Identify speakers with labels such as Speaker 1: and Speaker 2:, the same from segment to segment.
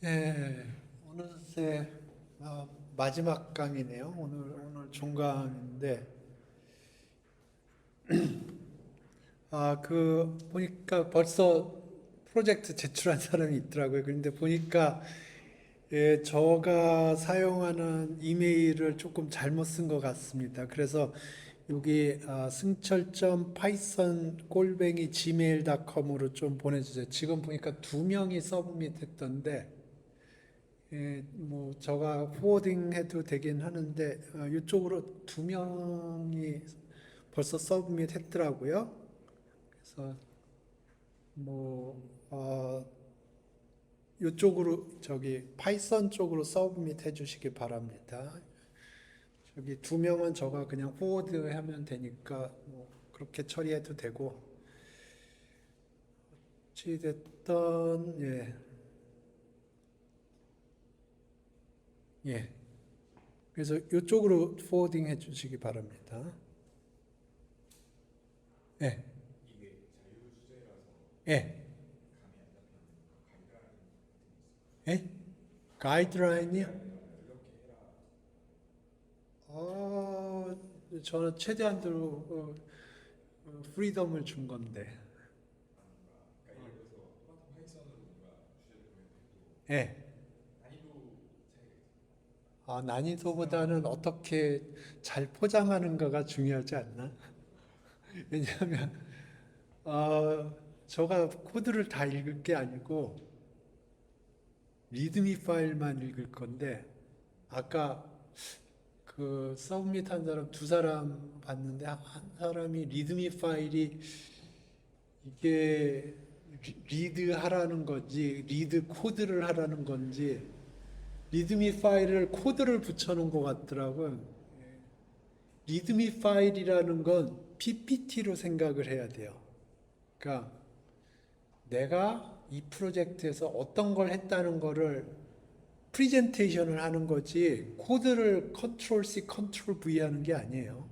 Speaker 1: 예, 어느새 마지막 강이네요. 오늘 종강인데, 보니까 벌써 프로젝트 제출한 사람이 있더라고요. 그런데 보니까 제가 사용하는 이메일을 조금 잘못 쓴 것 같습니다. 그래서 여기 승철점 파이썬 골뱅이 gmail.com으로 좀 보내주세요. 지금 보니까 두 명이 서브밋 했던데, 뭐 저가 포워딩 해도 되긴 하는데 이쪽으로 두 명이 벌써 서브밋 했더라고요. 그래서 뭐 이쪽으로 저기 파이썬 쪽으로 서브밋 해주시기 바랍니다. 저기 두 명은 저가 그냥 포워드 하면 되니까 뭐 그렇게 처리해도 되고 어찌됐든 예. 그래서 이쪽으로 포워딩 해주시기 바랍니다. 예, 예, 예. 가이드라인이요? 저는 최대한으로 프리덤을 준 건데. 예. 난이도보다는 어떻게 잘 포장하는가가 중요하지 않나? 왜냐하면, 제가 코드를 다 읽을 게 아니고, 리드미 파일만 읽을 건데, 아까 그 서브밋 한 사람, 두 사람 봤는데, 한 사람이 리드미 파일이 이게 리드 하라는 건지, 리드 코드를 하라는 건지, 리드미 파일을 코드를 붙여놓은 것 같더라고요. 리드미 파일이라는 건 PPT로 생각을 해야 돼요. 그러니까 내가 이 프로젝트에서 어떤 걸 했다는 거를 프리젠테이션을 하는 거지 코드를 컨트롤 C, 컨트롤 V 하는 게 아니에요.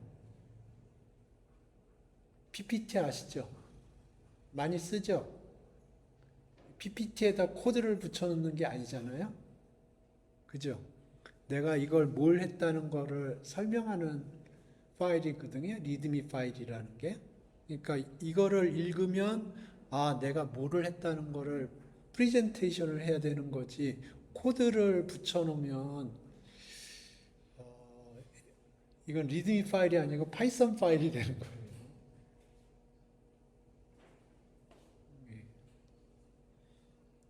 Speaker 1: PPT 아시죠? 많이 쓰죠? PPT에다 코드를 붙여놓는 게 아니잖아요? 그죠? 내가 이걸 뭘 했다는 거를 설명하는 파일이거든요. 리드미 파일이라는 게. 그러니까 이거를 읽으면 내가 뭐를 했다는 거를 프리젠테이션을 해야 되는 거지. 코드를 붙여놓으면 이건 리드미 파일이 아니고 파이썬 파일이 되는 거예요.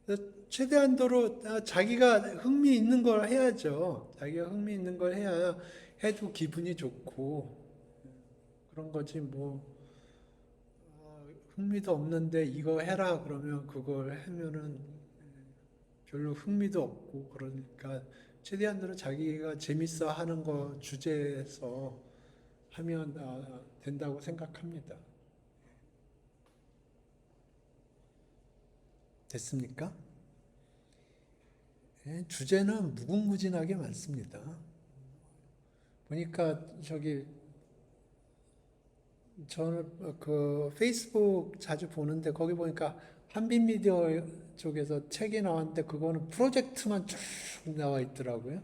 Speaker 1: 그래서 최대한도로 자기가 흥미 있는 걸 해야죠. 자기가 흥미 있는 걸 해야 해도 기분이 좋고 그런 거지 뭐 흥미도 없는데 이거 해라 그러면 그걸 하면은 별로 흥미도 없고 그러니까 최대한으로 자기가 재밌어 하는 거 주제에서 하면 된다고 생각합니다. 됐습니까? 주제는 무궁무진하게 많습니다. 보니까 저는 그 페이스북 자주 보는데 거기 보니까 한빛미디어 쪽에서 책이 나왔는데 그거는 프로젝트만 쭉 나와 있더라고요.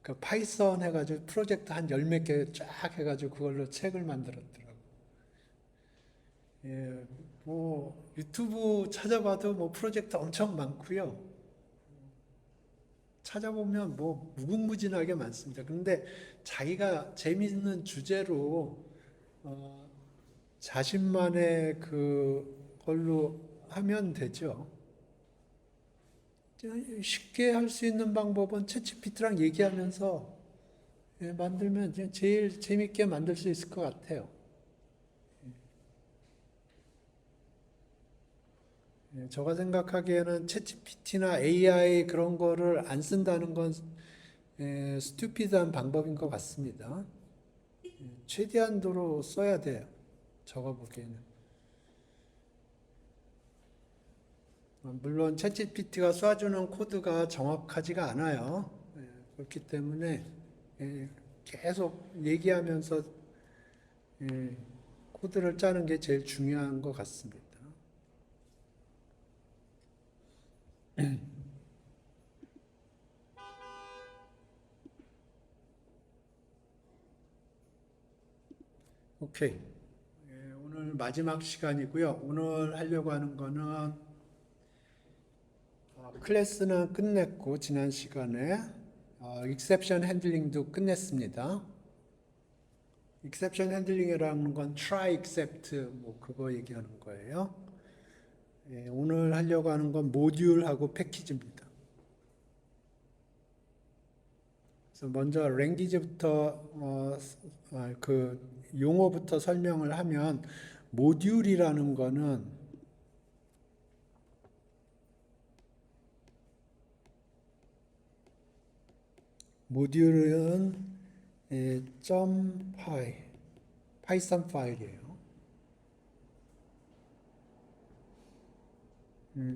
Speaker 1: 그 파이썬 해가지고 프로젝트 한 열 몇 개 쫙 해가지고 그걸로 책을 만들었더라고요. 예, 뭐 유튜브 찾아봐도 뭐 프로젝트 엄청 많고요. 찾아보면 뭐 무궁무진하게 많습니다. 그런데 자기가 재미있는 주제로 어, 자신만의 그걸로 하면 되죠. 쉽게 할 수 있는 방법은 챗GPT랑 얘기하면서 만들면 제일 재밌게 만들 수 있을 것 같아요. 제가 생각하기에는 챗GPT나 AI 그런 거를 안 쓴다는 건 스튜피드한 방법인 것 같습니다. 최대한도로 써야 돼요. 제가 보기에는. 물론 챗GPT가 쏴주는 코드가 정확하지가 않아요. 그렇기 때문에 계속 얘기하면서 코드를 짜는 게 제일 중요한 것 같습니다. 오케이. 오늘 마지막 시간이고요. 오늘 하려고 하는 거는 클래스는 끝냈고 지난 시간에 exception handling도 끝냈습니다. exception handling이라는 건 try except 뭐 그거 얘기하는 거예요. 오늘 하려고 하는 건 모듈하고 패키지입니다. 그래서 먼저 랭귀지부터 그 용어부터 설명을 하면 모듈이라는 거는 모듈은 점 파이썬 파일이에요.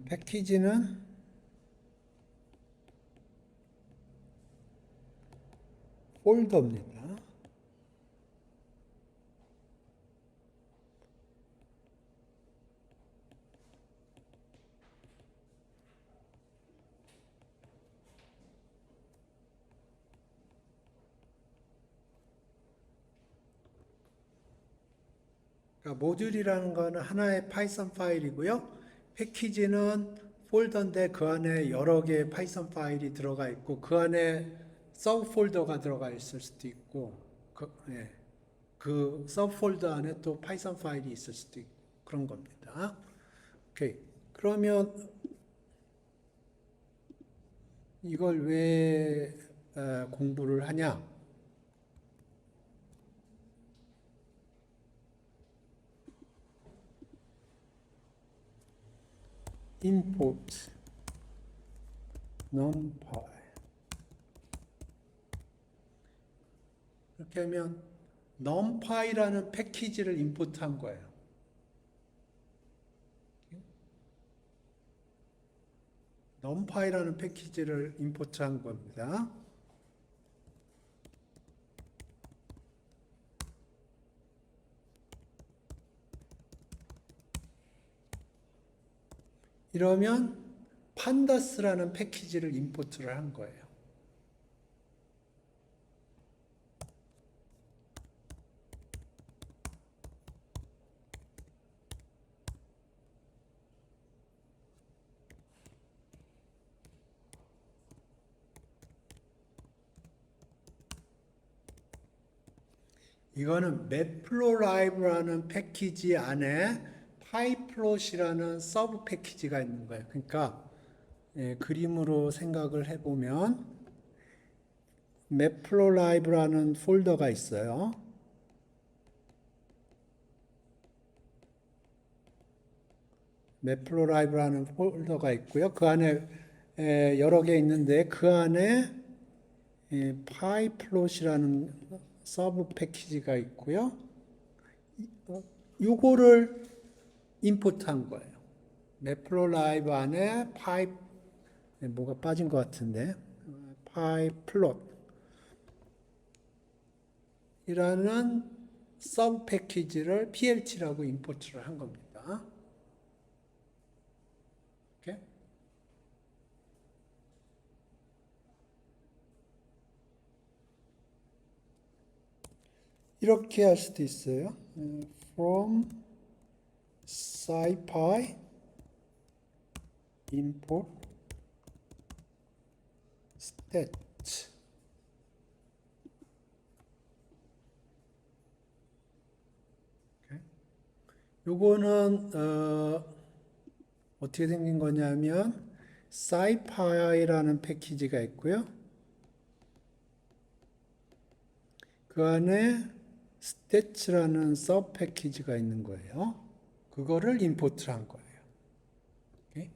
Speaker 1: 패키지는 폴더입니다. 그러니까 모듈이라는 거는 하나의 파이썬 파일이고요. 패키지는 폴더인데 그 안에 여러 개의 파이썬 파일이 들어가 있고 그 안에 서브 폴더가 들어가 있을 수도 있고 그 서브 폴더 안에 또 파이썬 파일이 있을 수도 있고 그런 겁니다. 오케이. 그러면 이걸 왜 공부를 하냐? import numpy 이렇게 하면 numpy라는 패키지를 임포트한 거예요. numpy라는 패키지를 임포트한 겁니다. 이러면 판다스라는 패키지를 임포트를 한 거예요. 이거는 matplotlib라는 패키지 안에 pyplot이라는 서브 패키지가 있는 거예요. 그러니까 그림으로 생각을 해보면 matplotlib라는 폴더가 있어요. matplotlib라는 폴더가 있고요. 그 안에 여러 개 있는데 그 안에 pyplot이라는 서브 패키지가 있고요. 요거를 임포트한 거예요. matplotlib 안에 뭐가 빠진 것 같은데 pyplot 이라는 서브 패키지를 plt라고 임포트를 한 겁니다. 오케이? 이렇게 할 수도 있어요. from scipy import stat 요거는 어떻게 생긴 거냐면 scipy라는 패키지가 있고요. 그 안에 stats라는 서브 패키지가 있는 거예요. 그거를 임포트를 한 거예요. 오케이?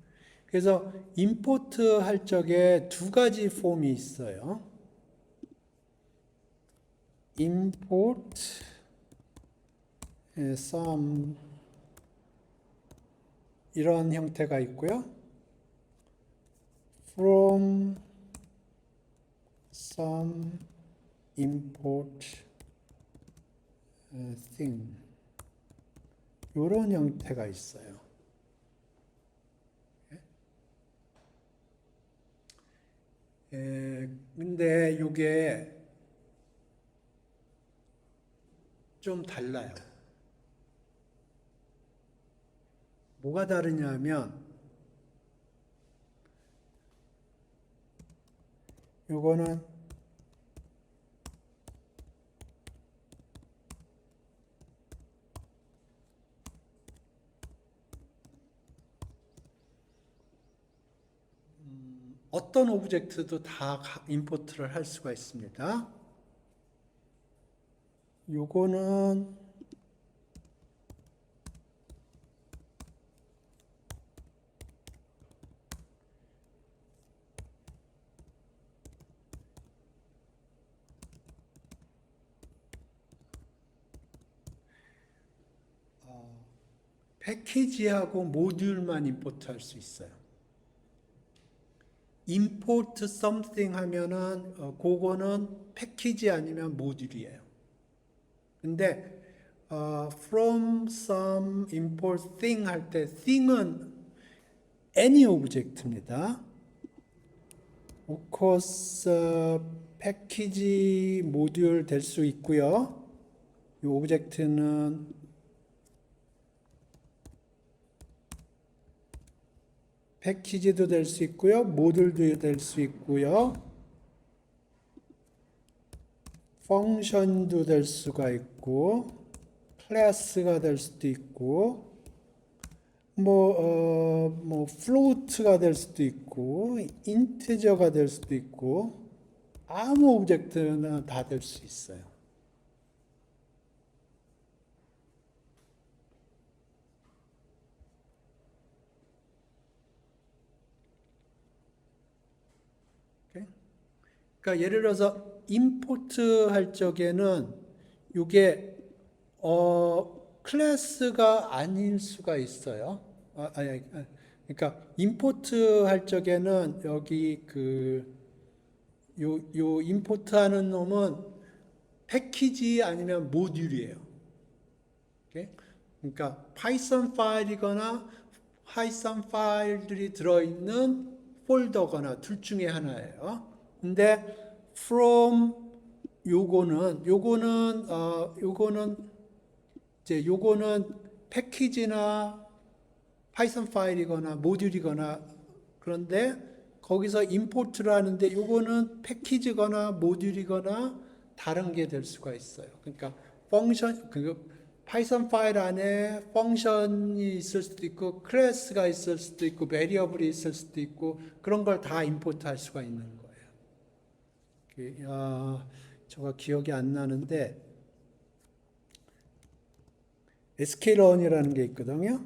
Speaker 1: 그래서 임포트 할 적에 두 가지 폼이 있어요. import some 이런 형태가 있고요. from some import thing 이런 형태가 있어요. 근데 이게 좀 달라요. 뭐가 다르냐면 요거는 어떤 오브젝트도 다 임포트를 할 수가 있습니다. 요거는 패키지하고 모듈만 임포트 할 수 있어요. import something 하면은 그거는 패키지 아니면 모듈이에요. 근데 from some import thing 할 때 thing은 any object입니다. of course 패키지 모듈 될 수 있고요. 이 오브젝트는 패키지도 될 수 있고요. 모듈도 될 수 있고요. 펑션도 될 수가 있고 클래스가 될 수도 있고 float가 될 수도 있고 인티저가 될 수도 있고 아무 오브젝트나 다 될 수 있어요. 그러니까 예를 들어서 임포트 할 적에는 이게 클래스가 아닐 수가 있어요. 그러니까 임포트 할 적에는 여기 요 임포트 하는 놈은 패키지 아니면 모듈이에요. 오케이? 그러니까 파이썬 파일이거나 파이썬 파일들이 들어있는 폴더거나 둘 중에 하나예요. 근데 from 요거는 패키지나 파이썬 파일이거나 모듈이거나 그런데 거기서 임포트를 하는데 요거는 패키지거나 모듈이거나 다른 게 될 수가 있어요. 그러니까 파이썬 파일 안에 펑션이 있을 수도 있고 클래스가 있을 수도 있고 베리어블이 있을 수도 있고 그런 걸 다 임포트 할 수가 있는 거예요. 저가 기억이 안 나는데 sklearn이라는 게 있거든요.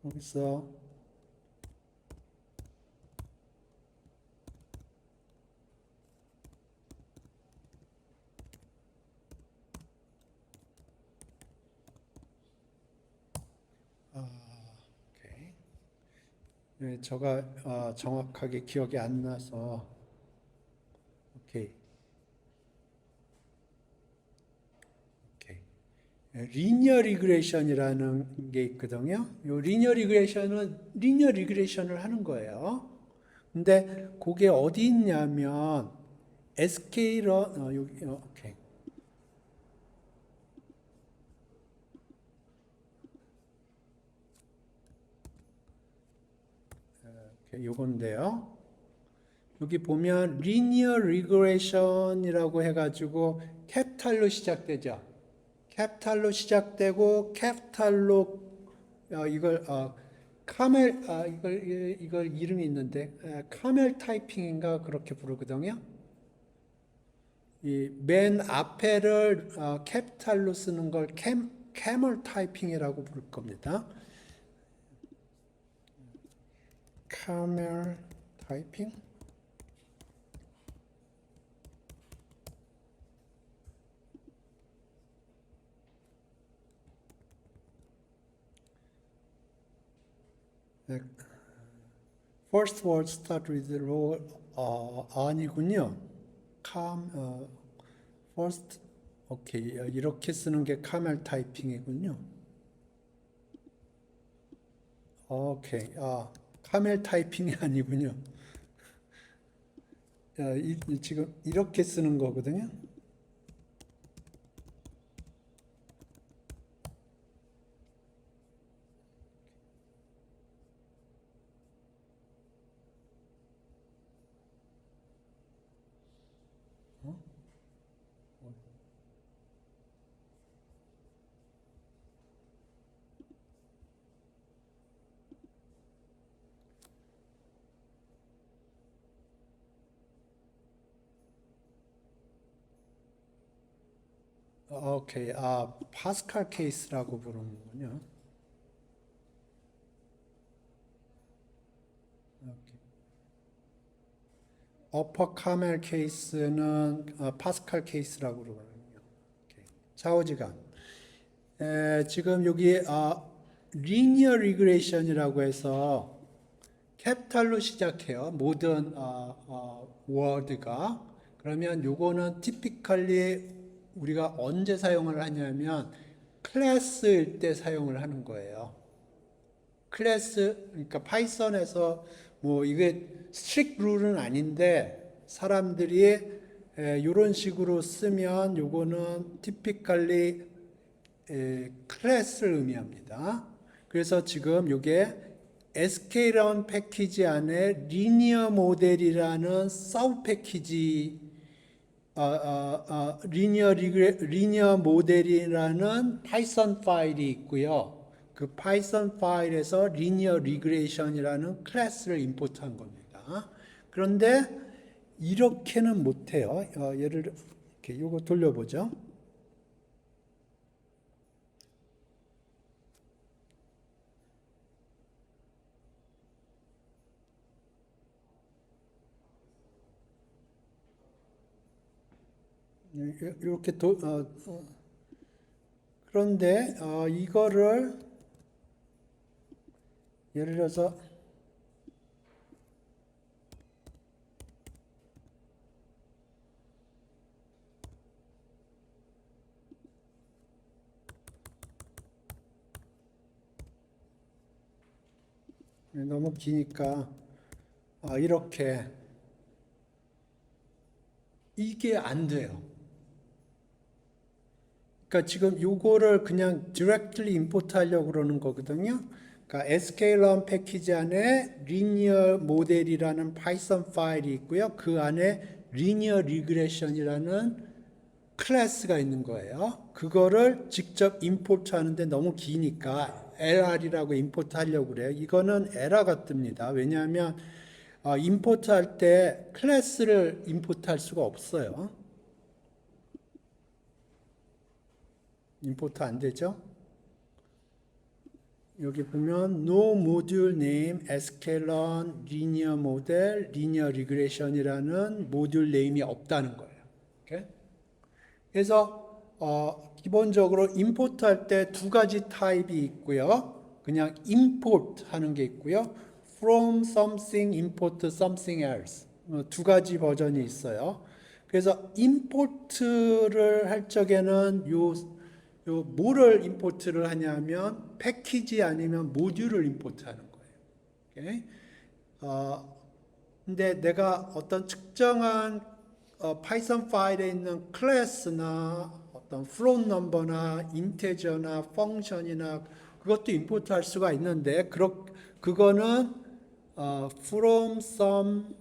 Speaker 1: 거기서 오케이. 네, 저가 정확하게 기억이 안 나서 오케이. 리니어 리그레이션이라는 게 있거든요. 요 리니어 리그레이션은 리니어 리그레이션을 하는 거예요. 근데 그게 어디 있냐면 여기 오케이. 요건데요. 여기 보면 리니어 리그레이션이라고 해가지고 캐피탈로 시작되죠. 캐피탈로 시작되고 캐피탈로 이걸 이름이 있는데 카멜 타이핑인가 그렇게 부르거든요. 이 맨 앞에를 캐피탈로 쓰는 걸 캐멀 타이핑이라고 부를 겁니다. 카멜 타이핑. First word start with roll 아니군요. first 오케이 이렇게 쓰는 게 카멜 타이핑이군요. 오케이 카멜 타이핑이 아니군요. 지금 이렇게 쓰는 거거든요. 오케이. 파스칼 케이스라고 부르는군요. 어퍼 카멜 케이스는 파스칼 케이스라고 부르거든요. 오케이. 좌우지간. 지금 여기 리니어 리그레이션이라고 해서 캐피탈로 시작해요. 모든 워드가. 그러면 요거는 티피컬리 우리가 언제 사용을 하냐면 클래스일 때 사용을 하는 거예요. 클래스, 그러니까 파이썬에서 뭐 이게 스트릭 룰은 아닌데 사람들이 이런 식으로 쓰면 요거는 typically 클래스를 의미합니다. 그래서 지금 요게 sklearn 패키지 안에 리니어 모델이라는 서브 패키지 리니어 모델이라는 파이썬 파일이 있고요. 그 파이썬 파일에서 리니어 리그레이션이라는 클래스를 임포트한 겁니다. 그런데 이렇게는 못해요. 예를 이렇게 요거 돌려보죠. 이렇게 그런데 이거를 예를 들어서 너무 기니까 이렇게 이게 안 돼요. 그러니까 지금 요거를 그냥 directly import 하려고 그러는 거거든요. 그러니까 sklearn 패키지 안에 linear 모델이라는 파이썬 파일이 있고요. 그 안에 linear regression이라는 클래스가 있는 거예요. 그거를 직접 임포트 하는데 너무 기니까 LR이라고 임포트 하려고 그래요. 이거는 에러가 뜹니다. 왜냐하면 임포트 할 때 클래스를 임포트 할 수가 없어요. 임포트 안 되죠? 여기 보면 no module name sklearn linear model linear regression이라는 모듈 네임이 없다는 거예요. 오케이? 그래서 기본적으로 임포트 할 때 두 가지 타입이 있고요. 그냥 import 하는 게 있고요. from something import something else 두 가지 버전이 있어요. 그래서 임포트를 할 적에는 요 뭐를 임포트를 하냐면 패키지 아니면 모듈을 임포트하는 거예요. 오케이? 근데 내가 어떤 특정한 파이썬 파일에 있는 클래스나 어떤 float number나 인테저나 펑션이나 그것도 임포트 할 수가 있는데 그거는 from some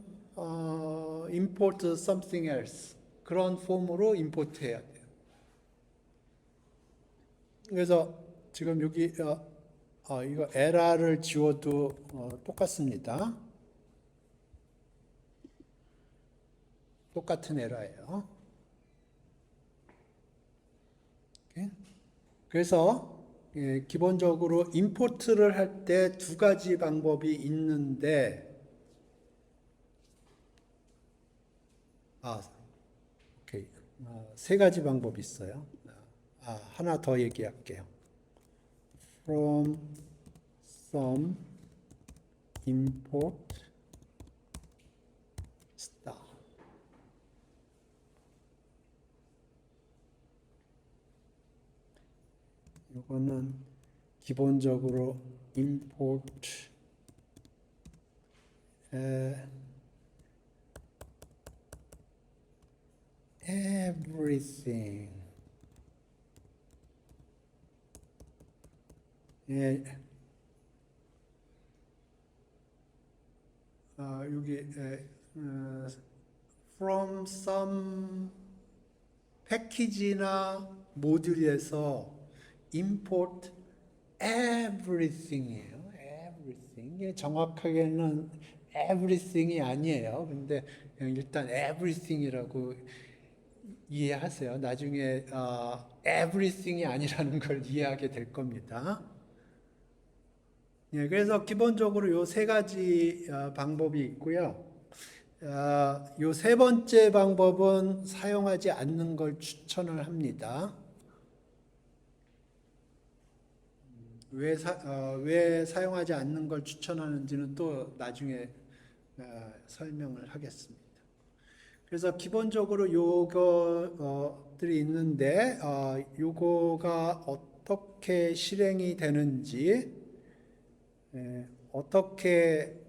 Speaker 1: import something else 그런 폼으로 임포트 해야 돼요. 그래서 지금 여기 이거 에라를 지워도 똑같습니다. 똑같은 에라예요. 오케이? 그래서 기본적으로 임포트를 할 때 두 가지 방법이 있는데 오케이. 세 가지 방법이 있어요. 하나 더 얘기할게요. from some import star. 이거는 기본적으로 import everything. 예, 여기 from some 패키지나 모듈에서 import everything이에요. everything. 이게 정확하게는 everything이 아니에요. 근데 일단 everything이라고 이해하세요. 나중에 everything이 아니라는 걸 이해하게 될 겁니다. 예, 그래서 기본적으로 요 세 가지 방법이 있고요. 요 세 번째 방법은 사용하지 않는 걸 추천을 합니다. 왜 사용하지 않는 걸 추천하는지는 또 나중에 설명을 하겠습니다. 그래서 기본적으로 요거들이 있는데 요거가 어떻게 실행이 되는지, 어떻게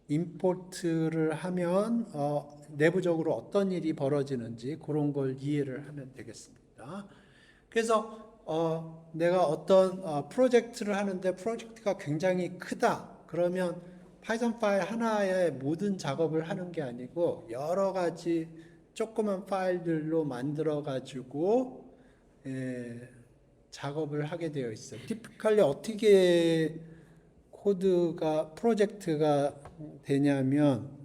Speaker 1: 임포트를 하면 내부적으로 어떤 일이 벌어지는지 그런 걸 이해를 하면 되겠습니다. 그래서 내가 어떤 프로젝트를 하는데 프로젝트가 굉장히 크다. 그러면 파이썬 파일 하나에 모든 작업을 하는 게 아니고 여러 가지 조그만 파일들로 만들어 가지고 작업을 하게 되어 있어요. 티피컬리 어떻게 프로젝트가 되냐면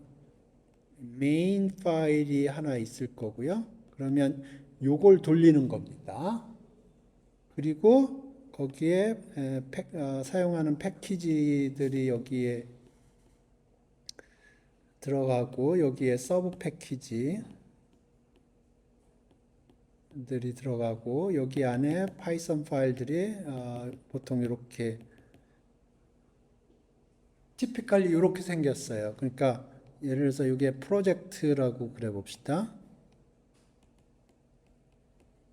Speaker 1: 메인 파일이 하나 있을 거고요. 그러면 요걸 돌리는 겁니다. 그리고 거기에 사용하는 패키지들이 여기에 들어가고 여기에 서브 패키지들이 들어가고 여기 안에 파이썬 파일들이 보통 이렇게 티피컬리 이렇게 생겼어요. 그러니까 예를 들어서 이게 프로젝트라고 그래 봅시다.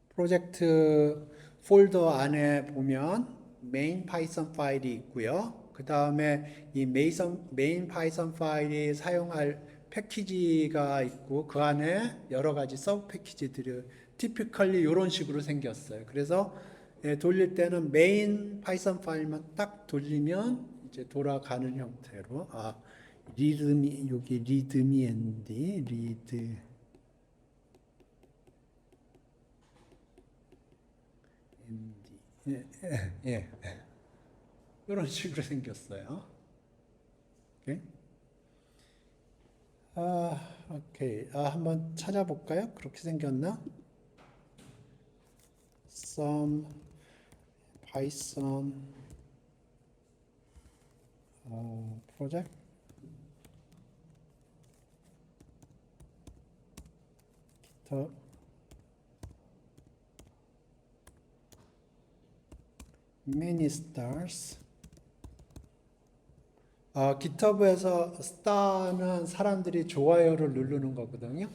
Speaker 1: 프로젝트 폴더 안에 보면 메인 파이썬 파일이 있고요. 그 다음에 이 메인 파이썬 파일이 사용할 패키지가 있고 그 안에 여러 가지 서브 패키지들이 티피컬리 이런 식으로 생겼어요. 그래서 돌릴 때는 메인 파이썬 파일만 딱 돌리면 이제 돌아가는 형태로 리드미 여기 리드미 엔디 리드 예, 예. 이런 식으로 생겼어요. 오케이. 오케이. 한번 찾아볼까요? 그렇게 생겼나? Some Python project. GitHub. Many stars. GitHub에서 스타는 사람들이 좋아요를 누르는 거거든요.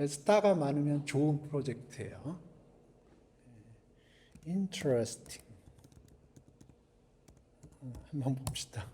Speaker 1: 스타가 많으면 좋은 프로젝트예요. Interesting. 한번 봅시다.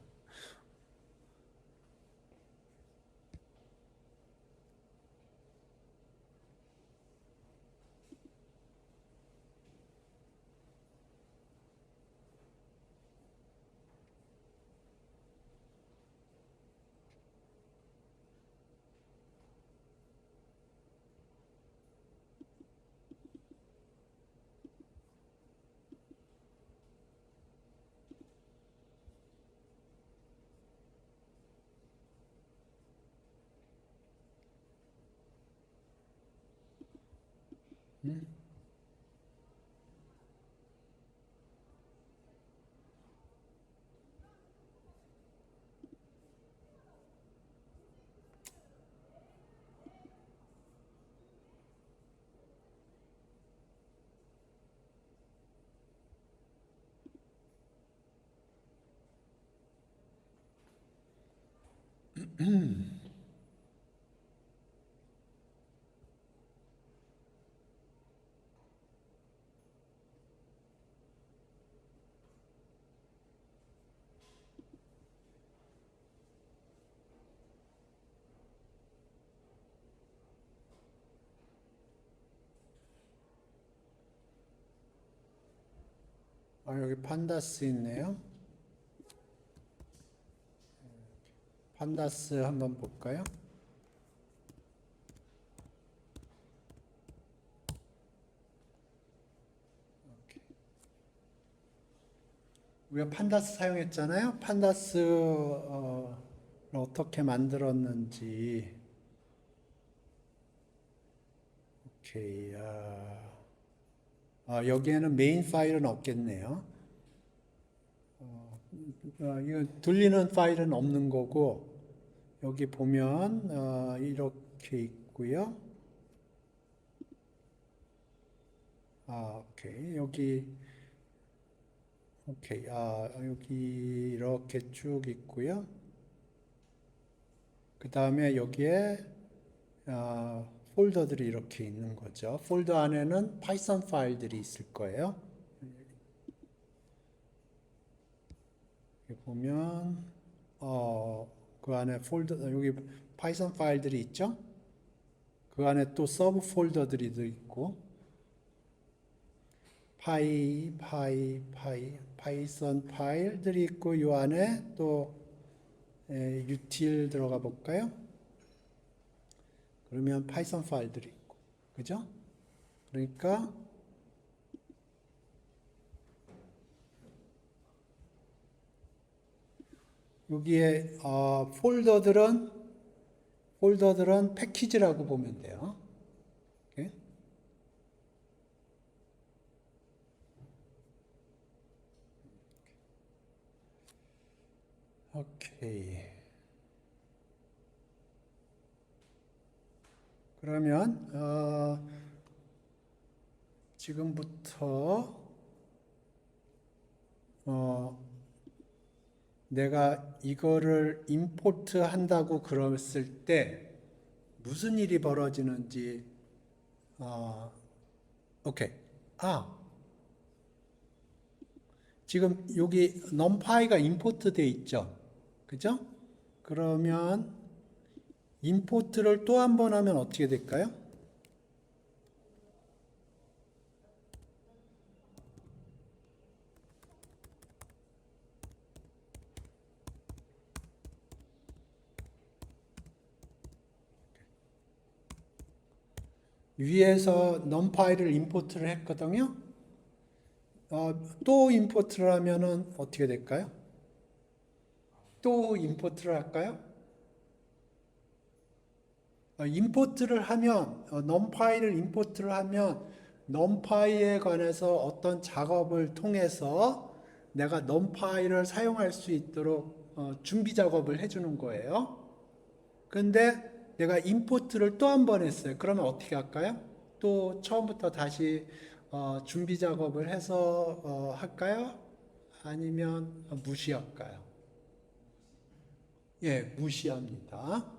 Speaker 1: 여기 판다스 있네요. 판다스 한번 볼까요? 우리가 판다스 사용했잖아요. 판다스 어떻게 만들었는지. 오케이. 여기에는 메인 파일은 없겠네요. 이거 돌리는 파일은 없는 거고, 여기 보면 이렇게 있고요. 오케이. 오케이. 여기 이렇게 쭉 있고요. 그 다음에 여기에 폴더들이 이렇게 있는 거죠. 폴더 안에는 파이썬 파일들이 있을 거예요. 여기 보면 그 안에 여기 파이썬 파일들이 있죠. 그 안에 또 서브 폴더들이 있고 파이썬 파일들이 있고 이 안에 또 util 들어가 볼까요? 그러면 파이썬 파일들이 있고, 그죠? 그러니까 여기에 폴더들은 패키지라고 보면 돼요. 오케이. 그러면 지금부터 내가 이거를 임포트 한다고 그랬을 때 무슨 일이 벌어지는지 오케이. 지금 여기 numpy가 임포트 돼 있죠. 그죠? 그러면 임포트를 또 한 번 하면 어떻게 될까요? 위에서 numpy를 임포트를 했거든요. 또 임포트를 하면은 어떻게 될까요? 또 임포트를 할까요? 임포트를 하면 numpy를 임포트를 하면 numpy에 관해서 어떤 작업을 통해서 내가 numpy를 사용할 수 있도록 준비 작업을 해주는 거예요. 근데 내가 임포트를 또 한 번 했어요. 그러면 어떻게 할까요? 또 처음부터 다시 준비 작업을 해서 할까요? 아니면 무시할까요? 예, 무시합니다.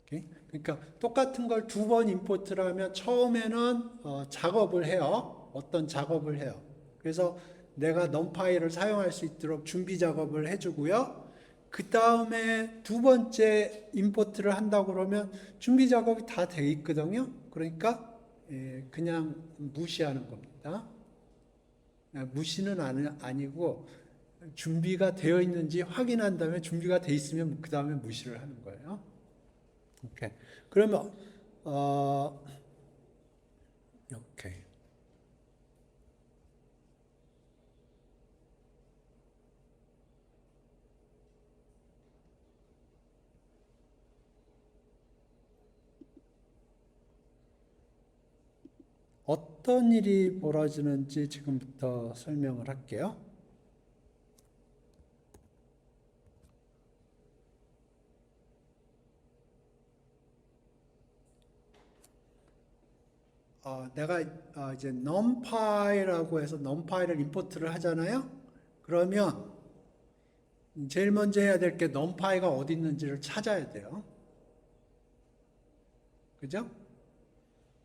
Speaker 1: 오케이? 그러니까 똑같은 걸 두 번 임포트를 하면 처음에는 작업을 해요. 어떤 작업을 해요. 그래서 내가 numpy를 사용할 수 있도록 준비 작업을 해주고요. 그 다음에 두 번째 임포트를 한다고 그러면 준비 작업이 다 돼 있거든요. 그러니까 그냥 무시하는 겁니다. 무시는 아니고 준비가 되어 있는지 확인한 다음에 준비가 돼 있으면 그 다음에 무시를 하는 거예요. 오케이. 그러면 오케이. 어떤 일이 벌어지는지 지금부터 설명을 할게요. 내가 이제 numpy라고 해서 numpy를 임포트를 하잖아요. 그러면 제일 먼저 해야 될 게 numpy가 어디 있는지를 찾아야 돼요. 그죠?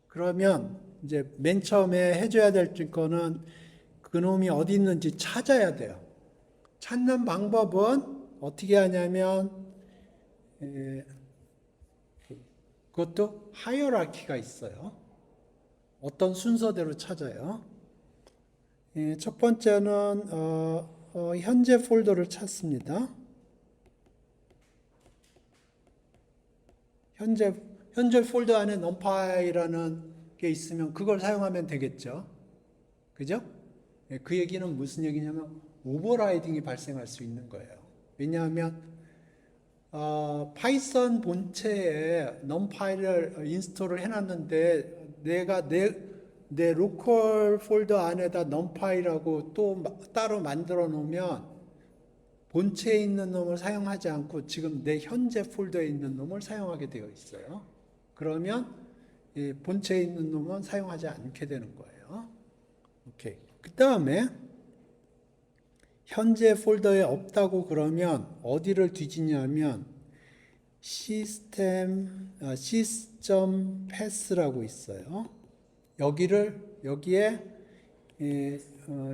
Speaker 1: 그러면 이제 맨 처음에 해줘야 될 거는 그놈이 어디 있는지 찾아야 돼요. 찾는 방법은 어떻게 하냐면 그것도 하이어라키가 있어요. 어떤 순서대로 찾아요. 첫 번째는 현재 폴더를 찾습니다. 현재 폴더 안에 numpy라는 게 있으면 그걸 사용하면 되겠죠. 그죠? 그 얘기는 무슨 얘기냐면 오버라이딩이 발생할 수 있는 거예요. 왜냐하면 파이썬 본체에 numpy를 인스톨을 해놨는데 내가 내 로컬 폴더 안에다 numpy라고 또 따로 만들어 놓으면 본체에 있는 놈을 사용하지 않고 지금 내 현재 폴더에 있는 놈을 사용하게 되어 있어요. 그러면 본체에 있는 놈은 사용하지 않게 되는 거예요. 오케이. 그 다음에 현재 폴더에 없다고 그러면 어디를 뒤지냐면 시스템 패스라고 있어요. 여기에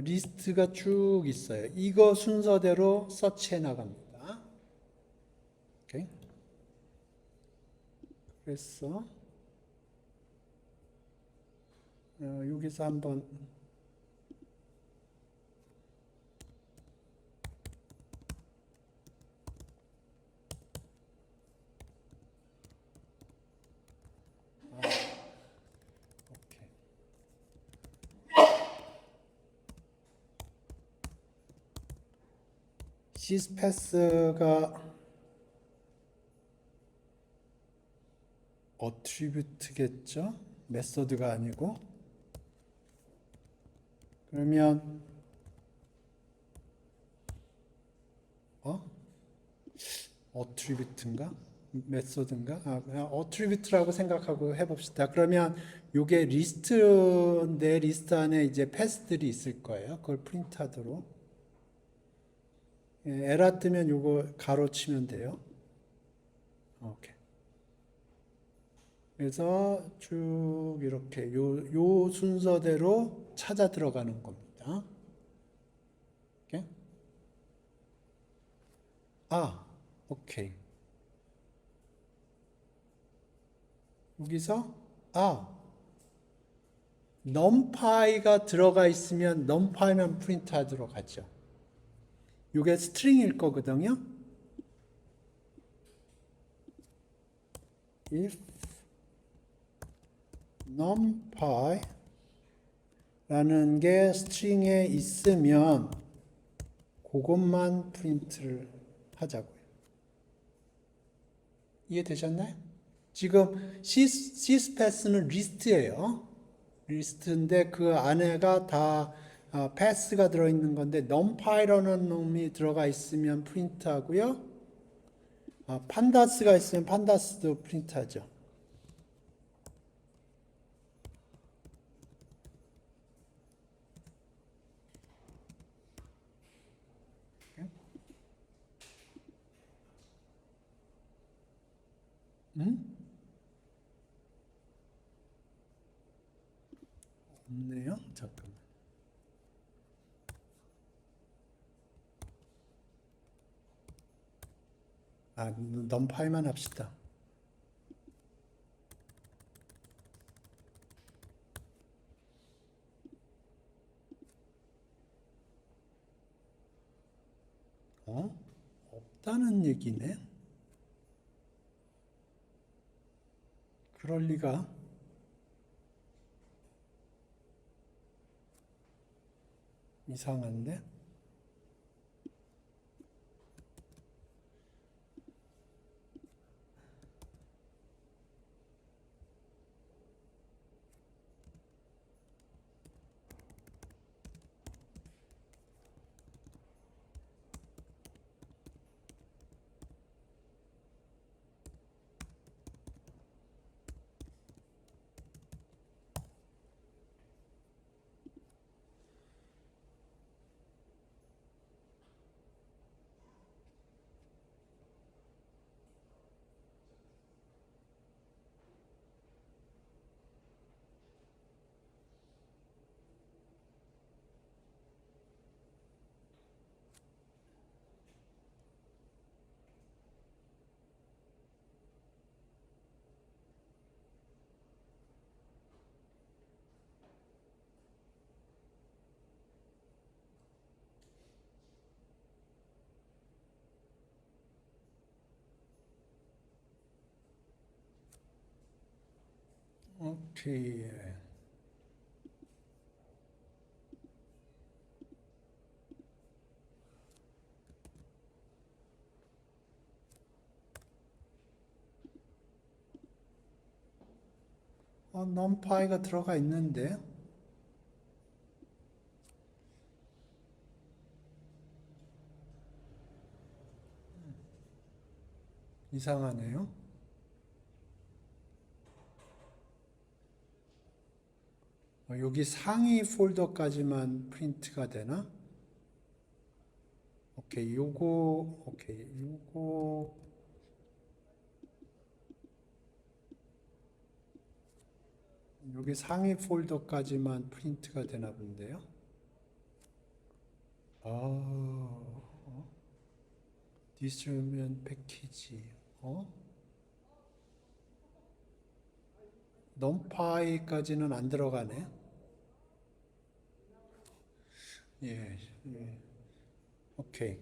Speaker 1: 리스트가 쭉 있어요. 이거 순서대로 서치해 나갑니다. 오케이. 그래서 여기서 한번 시스패스가 어트리뷰트겠죠? 메소드가 아니고. 그러면 어트리뷰트인가? 메소드인가? 어트리뷰트라고 생각하고 해봅시다. 그러면 요게 리스트인데 리스트 안에 이제 패스들이 있을 거예요. 그걸 프린트하도록. 에러 뜨면 요거 가로 치면 돼요. 오케이. 그래서 쭉 이렇게 요 순서대로 찾아 들어가는 겁니다. 오케이. 오케이. 여기서 numpy가 들어가 있으면 numpy만 프린트하도록 하죠. 이게 스트링일 거거든요. if numpy 라는 게 스트링에 있으면 그것만 프린트를 하자고요. 이해되셨나요? 지금 시스패스는 리스트예요. 리스트인데 그 안에가 다 패스가 들어있는 건데 numpy라는 놈이 들어가 있으면 프린트하고요. 판다스가 있으면 판다스도 프린트하죠. 없네요. 잠깐만. numpy만 합시다. 없다는 얘기네. 그럴 리가. 이상한데? 오케이. numpy가 들어가 있는데 이상하네요. 여기 상위 폴더까지만 프린트가 되나? 오케이, 요거 여기 상위 폴더까지만 프린트가 되나 본데요. 디스트리뷰션 패키지. numpy까지는 안 들어가네. 예. 오케이.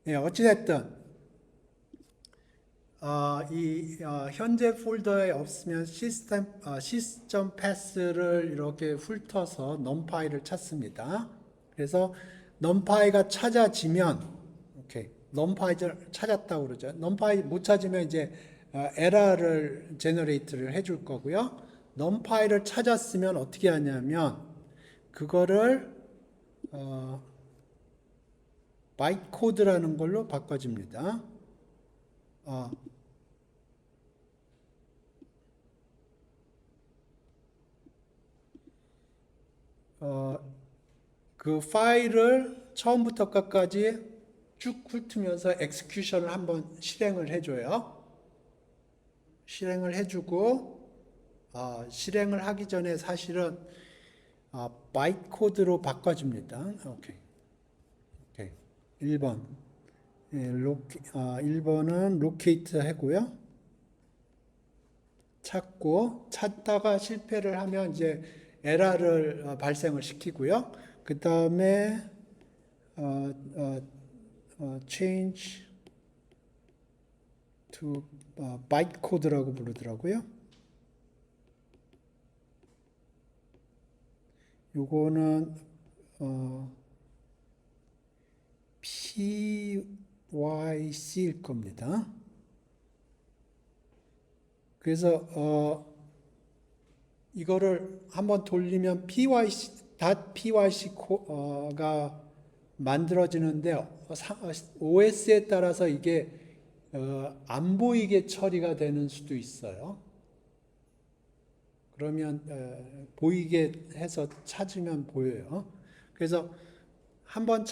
Speaker 1: 예, 어찌됐든 현재 폴더에 없으면 시스템 패스를 이렇게 훑어서 numpy를 찾습니다. 그래서 numpy가 찾아지면, 오케이, numpy를 찾았다고 그러죠. numpy 못 찾으면 이제 에러를 제너레이트를 해줄 거고요. numpy를 찾았으면 어떻게 하냐면 그거를 바이트 코드라는 걸로 바꿔줍니다. 그 파일을 처음부터 끝까지 쭉 훑으면서 엑스큐션을 한번 실행을 해줘요. 실행을 해주고 실행을 하기 전에 사실은 바이트 코드로 바꿔줍니다. 오케이. 1번. 예, 1번은 로케이트 하고요. 찾다가 실패를 하면 이제 에러를 발생을 시키고요. 그 다음에 change to byte code라고 부르더라고요. 요거는 PYC일 겁니다. 그래서 이거를 한번 돌리면 .pyc가 만들어지는데 OS에 따라서 이게 안 보이게 처리가 되는 수도 있어요. 그러면 보이게 해서 찾으면 보여요. 그래서 한번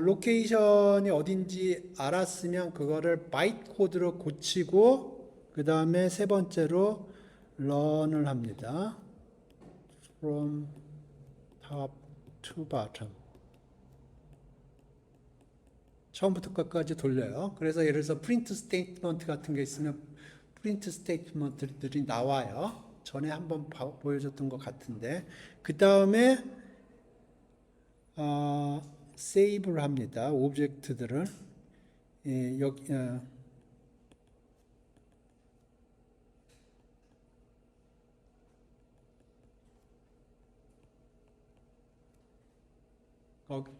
Speaker 1: 로케이션이 어딘지 알았으면 그거를 바이트 코드로 고치고 그 다음에 세 번째로 run을 합니다. From top to bottom. 처음부터 끝까지 돌려요. 그래서 예를 들어서 프린트 스테이트먼트 같은 게 있으면 프린트 스테이트먼트들이 나와요. 전에 한번 보여줬던 것 같은데 그 다음에 세이브를 합니다. 오브젝트들을 여기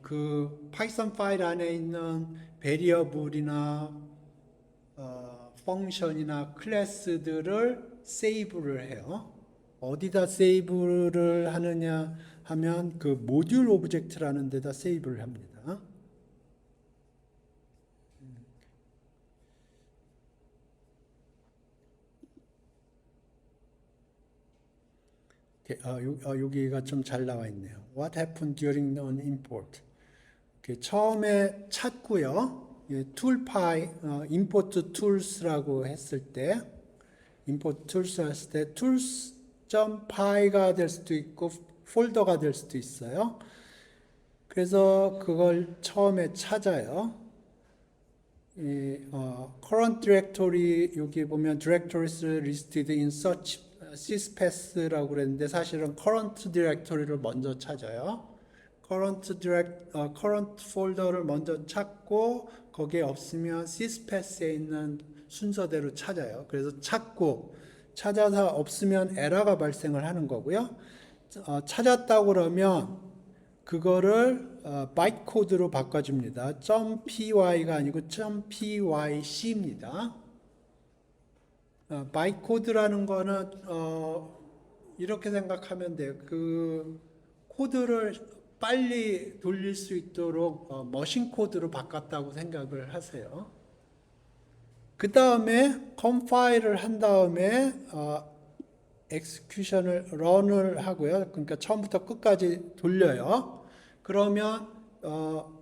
Speaker 1: 그 파이썬 파일 안에 있는 베리어블이나 펑션이나 클래스들을 세이브를 해요. 어디다 세이브를 하느냐 하면 그 모듈 오브젝트라는 데다 세이브를 합니다. 여기가 좀 잘 나와 있네요. What happened during an import? 처음에 찾고요. 툴파이, import tools라고 했을 때, import tools 했을 때, tools.py가 될 수도 있고, 폴더가 될 수도 있어요. 그래서 그걸 처음에 찾아요. current directory, 여기 보면 directories listed in such syspath라고 그랬는데 사실은 current directory를 먼저 찾아요. current 폴더를 먼저 찾고 거기에 없으면 syspath에 있는 순서대로 찾아요. 그래서 찾고 찾아서 없으면 에러가 발생을 하는 거고요. 찾았다고 그러면 그거를 바이트 코드로 바꿔줍니다. .py가 아니고 .pyc입니다. 바이트 코드라는 거는 이렇게 생각하면 돼요. 그 코드를 빨리 돌릴 수 있도록 머신 코드로 바꿨다고 생각을 하세요. 그 다음에 컴파일을 한 다음에 execution을 run을 하고요. 그러니까 처음부터 끝까지 돌려요. 그러면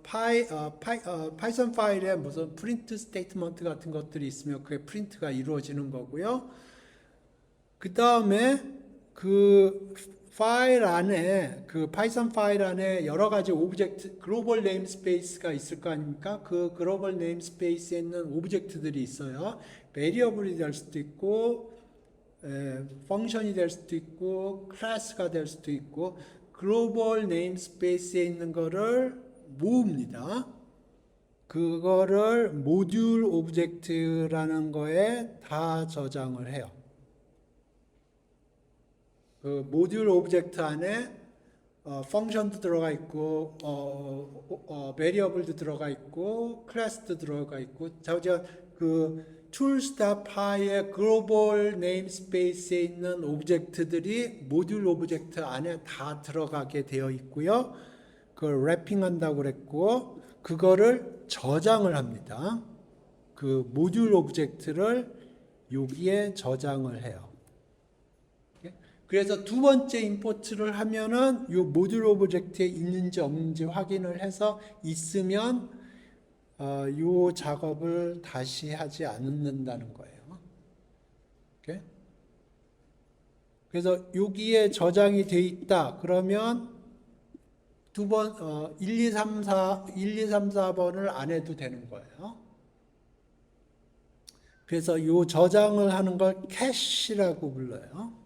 Speaker 1: 파이썬 파일에 무슨 프린트 스테이트먼트 같은 것들이 있으면 그게 프린트가 이루어지는 거고요. 그 다음에 그 파일 안에, 그 파이썬 파일 안에 여러 가지 오브젝트, 글로벌 네임스페이스가 있을 거 아닙니까? 그 글로벌 네임스페이스에 있는 오브젝트들이 있어요. 베리어블이 될 수도 있고, 펑션이 될 수도 있고, 클래스가 될 수도 있고, 글로벌 네임스페이스에 있는 거를 모읍니다. 그거를 모듈 오브젝트라는 거에 다 저장을 해요. 그 모듈 오브젝트 안에 펑션도 들어가 있고 베리어블도 들어가 있고 클래스도 들어가 있고 그 툴스타파의 글로벌 네임스페이스에 있는 오브젝트들이 모듈 오브젝트 안에 다 들어가게 되어 있고요. 그걸 랩핑한다고 그랬고 그거를 저장을 합니다. 그 모듈 오브젝트를 여기에 저장을 해요. 그래서 두 번째 임포트를 하면은 이 모듈 오브젝트에 있는지 없는지 확인을 해서 있으면 이 작업을 다시 하지 않는다는 거예요. 오케이? 그래서 여기에 저장이 돼 있다. 그러면 1, 2, 3, 4번을 안 해도 되는 거예요. 그래서 이 저장을 하는 걸 캐시라고 불러요.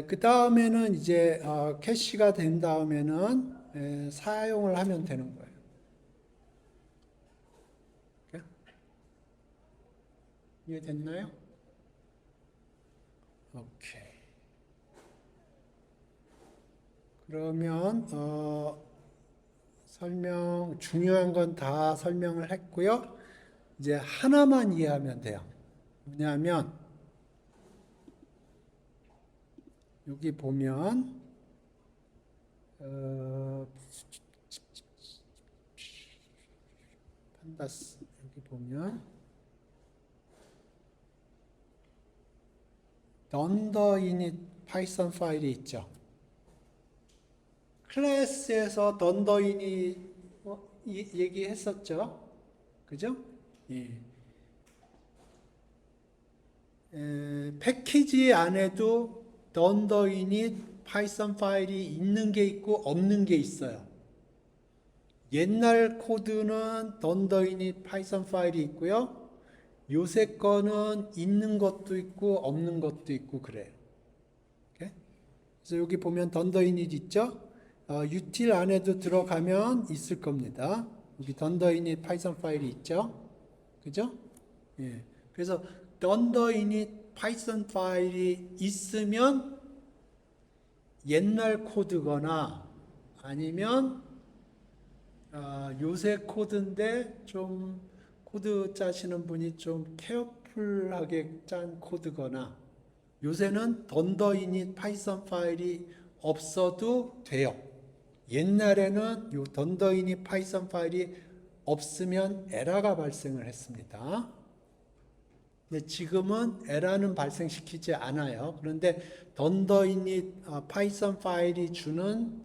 Speaker 1: 그 다음에는 이제 캐시가 된 다음에는 사용을 하면 되는 거예요. 이해됐나요? 오케이. 그러면 중요한 건 다 설명을 했고요. 이제 하나만 이해하면 돼요. 뭐냐면 여기 보면 판다스 여기 보면 던더 이닛 파이썬 파일이 있죠. 클래스에서 던더 이닛 얘기했었죠. 그죠? 예. 패키지 안에도 던더 이닛 파이썬 파일이 있는 게 있고 없는 게 있어요. 옛날 코드는 던더 이닛 파이썬 파일이 있고요. 요새 거는 있는 것도 있고 없는 것도 있고 그래요. 오케이? 그래서 여기 보면 던더 이닛 있죠? util 안에도 들어가면 있을 겁니다. 여기 던더 이닛 파이썬 파일이 있죠? 그죠? 예. 그래서 던더 이닛 파이썬 파일이 있으면 옛날 코드거나 아니면 요새 코드인데 좀 코드 짜시는 분이 좀 케어풀하게 짠 코드거나 요새는 던더 이닛 파이썬 파일이 없어도 돼요. 옛날에는 요 던더 이닛 파이썬 파일이 없으면 에러가 발생을 했습니다. 근데 지금은 에러는 발생시키지 않아요. 그런데 던더 이닛 파이썬 파일이 주는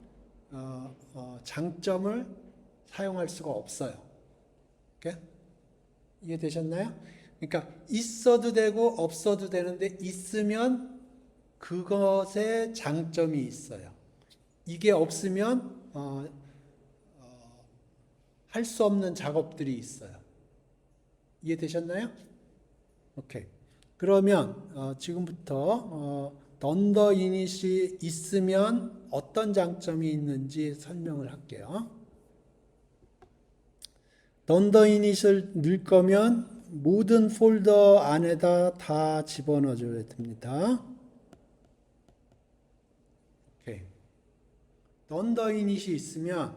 Speaker 1: 장점을 사용할 수가 없어요. 오케이? 이해되셨나요? 그러니까 있어도 되고 없어도 되는데 있으면 그것에 장점이 있어요. 이게 없으면 할 수 없는 작업들이 있어요. 이해되셨나요? 오케이. 그러면 지금부터 던더 이닛이 있으면 어떤 장점이 있는지 설명을 할게요. 던더 이닛을 넣을 거면 모든 폴더 안에다 다 집어넣어 줘야 됩니다. 오케이. 던더 이닛이 있으면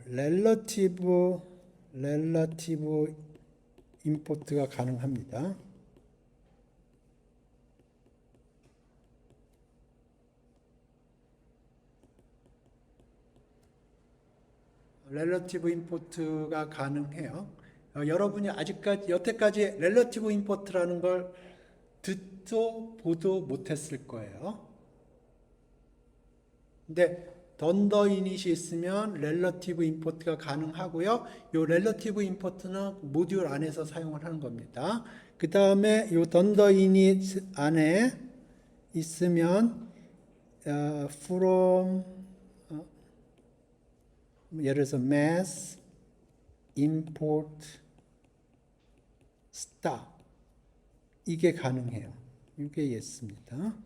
Speaker 1: 렐러티브 임포트가 가능합니다. 렐러티브 임포트가 가능해요. 여러분이 여태까지 렐러티브 임포트라는 걸 듣도 보도 못했을 거예요. 근데 던더 이닛이 있으면 렐러티브 임포트가 가능하고요. 이 렐러티브 임포트는 모듈 안에서 사용을 하는 겁니다. 그 다음에 이 던더 이닛 안에 있으면 from 예를 들어서 mass import star 이게 가능해요. 이게 yes입니다.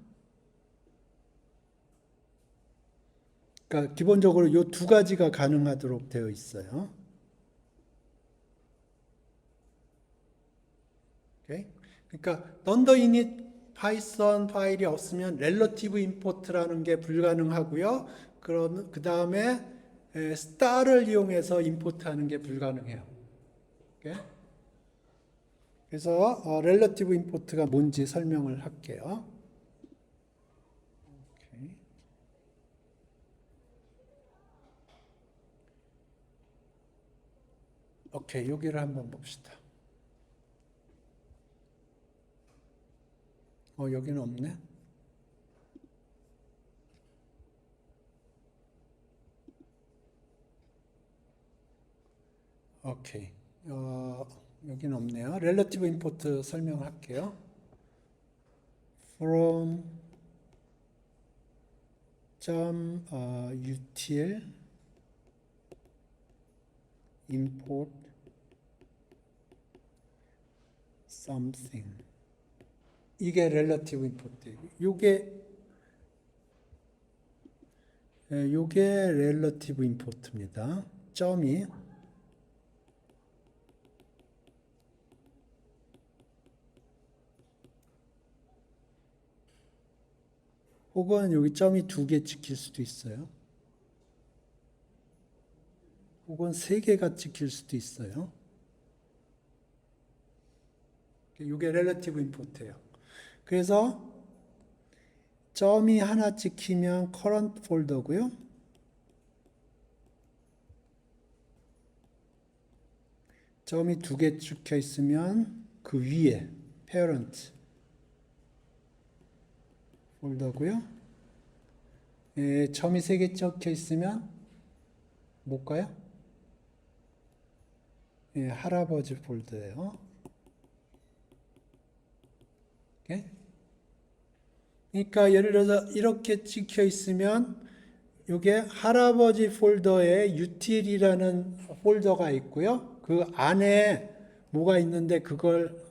Speaker 1: 그러니까 기본적으로 이 두 가지가 가능하도록 되어 있어요. 오케이? 그러니까 던더 이닛 파이썬 파일이 없으면 렐러티브 임포트라는 게 불가능하고요. 그럼 그 다음에 스타를 이용해서 임포트하는 게 불가능해요. 오케이? 그래서 렐러티브 임포트가 뭔지 설명을 할게요. 오케이, 여기를 한번 봅시다. 여기는 없네. 오케이. 여기는 없네요. 렐러티브 임포트 설명할게요. from util import something 이게 렐러티브 임포트. 요게 렐러티브 임포트입니다. 점이 혹은 여기 점이 2개 찍힐 수도 있어요. 혹은 3개가 찍힐 수도 있어요. 이게 렐러티브 임포트예요. 그래서 점이 하나 찍히면 current 폴더고요. 점이 2개 찍혀 있으면 그 위에 parent 폴더고요. 점이 3개 찍혀 있으면 뭘까요? 할아버지 폴더예요. 오케이? 그러니까 예를 들어서 이렇게 찍혀 있으면 이게 할아버지 폴더에 util이라는 폴더가 있고요. 그 안에 뭐가 있는데 그걸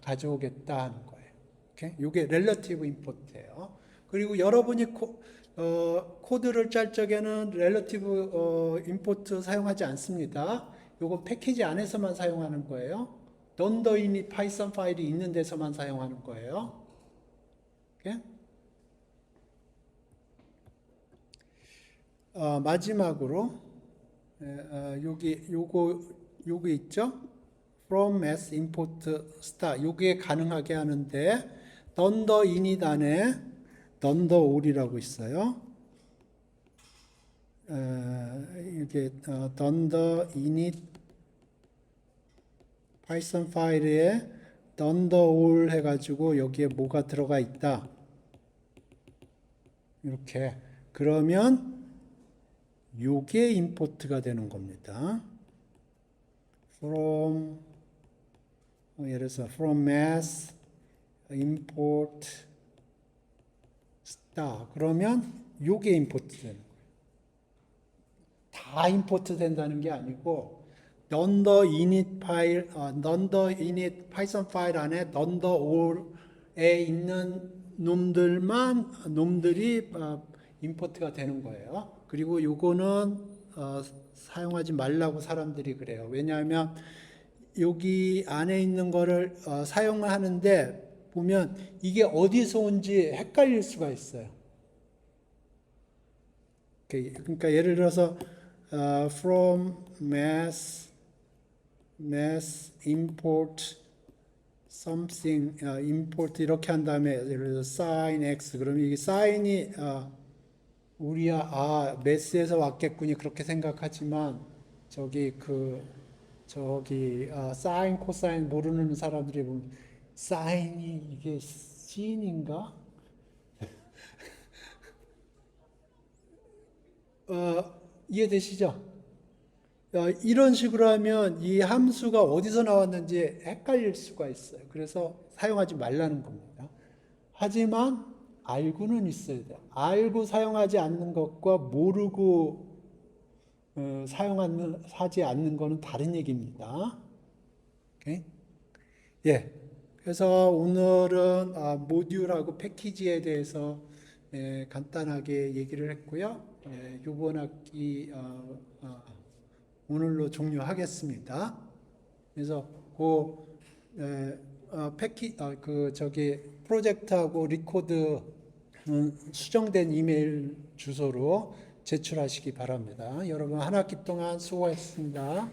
Speaker 1: 가져오겠다 하는 거예요. 오케이? 이게 렐러티브 임포트예요. 그리고 여러분이 코드를 짤 적에는 렐러티브 임포트 사용하지 않습니다. 이거 패키지 안에서만 사용하는 거예요. 던더 이닛 파이썬 파일이 있는 데서만 사용하는 거예요. 오케이? 마지막으로 요거 있죠? from as import star 요게 가능하게 하는데 던더 이닛 안에 던더 all이라고 있어요. 이게 던더 이닛 파이썬 파일에 던더 all 해가지고 여기에 뭐가 들어가 있다. 이렇게 그러면 요게 임포트가 되는 겁니다. from 예를 들어서 from mass import star 그러면 요게 임포트 되는 거예요. 다 임포트 된다는 게 아니고 던더 이닛 파일, 던더 이닛 파이썬 파일 안에 던더 all에 있는 놈들이 임포트가 되는 거예요. 그리고 요거는 사용하지 말라고 사람들이 그래요. 왜냐하면 여기 안에 있는 거를 사용하는데 보면 이게 어디서 온지 헷갈릴 수가 있어요. 그러니까 예를 들어서 from mass import something import 이렇게 한 다음에 예를 들어서 sin x 그러면 이게 sign이 우리야 mass에서 왔겠군요 그렇게 생각하지만 저기 sin 코사인 모르는 사람들이 보면 sign이 이게 sin인가? 이해되시죠? 이런 식으로 하면 이 함수가 어디서 나왔는지 헷갈릴 수가 있어요. 그래서 사용하지 말라는 겁니다. 하지만 알고는 있어야 돼요. 알고 사용하지 않는 것과 모르고 하지 않는 것은 다른 얘기입니다. 오케이? 예. 그래서 오늘은 모듈하고 패키지에 대해서 간단하게 얘기를 했고요. 이번 학기 오늘로 종료하겠습니다. 그래서 프로젝트하고 리코드 수정된 이메일 주소로 제출하시기 바랍니다. 여러분 한 학기 동안 수고했습니다.